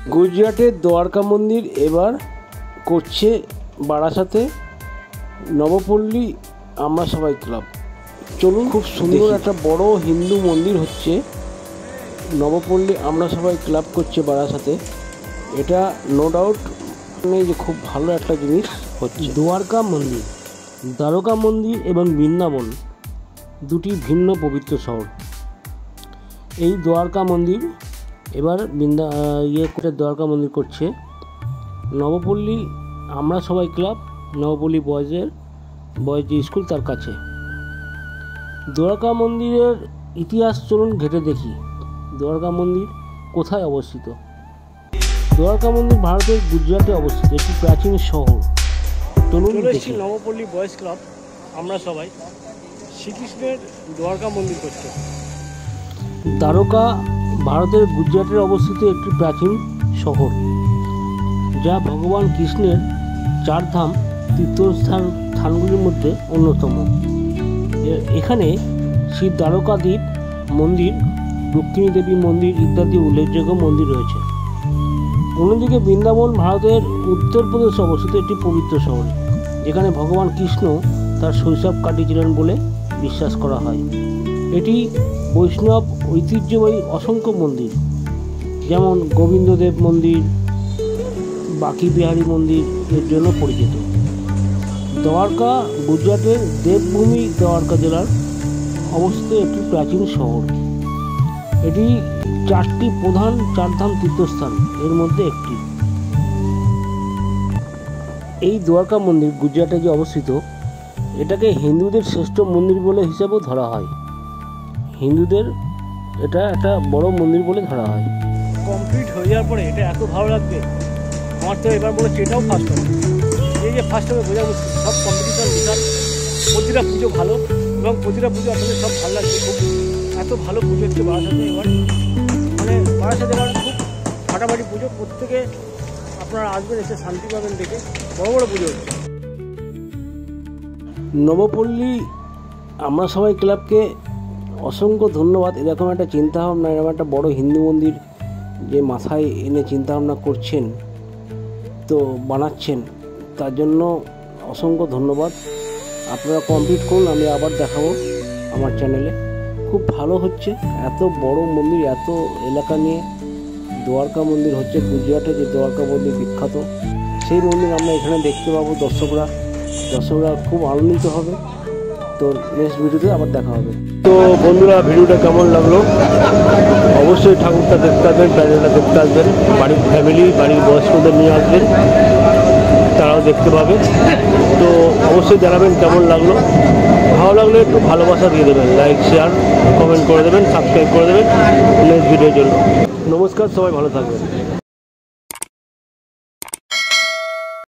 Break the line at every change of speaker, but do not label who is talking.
গুজরাটের দ্বারকা মন্দির এবার করছে বারাসাতে নবপল্লী আমরা সবাই ক্লাব। চলুন, খুব সুন্দর একটা বড় হিন্দু মন্দির হচ্ছে, নবপল্লী আমরা সবাই ক্লাব করছে বারাসাতে। এটা নো ডাউট নেই যে খুব ভালো একটা জিনিস হচ্ছে। দ্বারকা মন্দির, দ্বারকা মন্দির এবং বৃন্দাবন দুটি ভিন্ন পবিত্র শহর। এই দ্বারকা মন্দির এবার দ্বারকা মন্দির করছে নবপল্লী আমরা সবাই ক্লাব, নবপল্লী বয়েজ স্কুল তার কাছে। দ্বারকা মন্দিরের ইতিহাস চলুন ঘেঁটে দেখি। দ্বারকা মন্দির কোথায় অবস্থিত? দ্বারকা মন্দির ভারতের গুজরাটে অবস্থিত একটি প্রাচীন শহর। চলুন দেখি। নবপল্লী বয়েজ ক্লাব আমরা সবাই শ্রীকৃষ্ণের দ্বারকা মন্দির করছে। দ্বারকা ভারতের গুজরাটের অবস্থিত একটি প্রাচীন শহর, যা ভগবান কৃষ্ণের চারধাম তীর্থস্থানগুলির মধ্যে অন্যতম। এখানে শ্রী দ্বারকাধীশ মন্দির, রুক্মিণী দেবী মন্দির ইত্যাদি উল্লেখযোগ্য মন্দির রয়েছে। অন্যদিকে বৃন্দাবন ভারতের উত্তরপ্রদেশে অবস্থিত একটি পবিত্র শহর, যেখানে ভগবান কৃষ্ণ তার শৈশব কাটিয়েছিলেন বলে বিশ্বাস করা হয়। এটি বৈষ্ণব ঐতিহ্যবাহী অসংখ্য মন্দির, যেমন গোবিন্দদেব মন্দির, বাকি বিহারী মন্দির এর জন্য পরিচিত। দ্বারকা গুজরাটের দেবভূমি দ্বারকা জেলার অবস্থিত একটি প্রাচীন শহর। এটি চারটি প্রধান চারধাম তীর্থস্থান এর মধ্যে একটি। এই দ্বারকা মন্দির গুজরাটে যে অবস্থিত, এটাকে হিন্দুদের শ্রেষ্ঠ মন্দির বলে হিসেবেও ধরা হয়। হিন্দুদের এটা একটা বড় মন্দির বলে ধরা হয়। কমপ্লিট হয়ে যাওয়ার পরে এটা এত ভালো লাগবে, আমার তো এবার বলে এটাও ফার্স্ট হবে। এই যে ফার্স্ট হবে বোঝা মুশকিল, সব কম্পিটিশন বিশাল। প্রতিটা পুজো ভালো এবং প্রতিটা পুজো আপনাদের সব ভালো লাগবে। খুব এত ভালো পুজো হচ্ছে বারাসাতে এবার, মানে বারাসাতে এবার খুব ফাটাফাটি পুজো। প্রত্যেকে আপনারা আসবেন, এসে শান্তি পাবেন দেখে। বড় বড় পুজো হচ্ছে। নবপল্লী আমরা সবাই ক্লাবকে অসংখ্য ধন্যবাদ। এরকম একটা চিন্তাভাবনা, এরকম একটা বড় হিন্দু মন্দির যে মাথায় এনে চিন্তাভাবনা করছেন, তো বানাচ্ছেন, তার জন্য অসংখ্য ধন্যবাদ। আপনারা কমপ্লিট করুন, আমি আবার দেখাবো আমার চ্যানেলে। খুব ভালো হচ্ছে, এত বড় মন্দির, এত এলাকা নিয়ে দ্বারকা মন্দির হচ্ছে। গুজরাটে যে দ্বারকা মন্দির বিখ্যাত, সেই মন্দির আমরা এখানে দেখতে পাবো। দর্শকরা খুব আনন্দিত হবে। তো নেক্সট ভিডিওতে আবার দেখা হবে। তো বন্ধুরা, ভিডিওটা কেমন লাগলো অবশ্যই ঠাকুরটা দেখতে আসবেন, প্যান্ডেলটা দেখতে আসবেন, বাড়ির ফ্যামিলি, বাড়ির বয়স্কদের নিয়ে আসবেন, তারাও দেখতে পাবে। তো অবশ্যই জানাবেন কেমন লাগলো। ভালো লাগলে একটু ভালোবাসা দিয়ে দেবেন, লাইক, শেয়ার, কমেন্ট করে দেবেন, সাবস্ক্রাইব করে দেবেন নেক্সট ভিডিওর জন্য। নমস্কার, সবাই ভালো থাকবেন।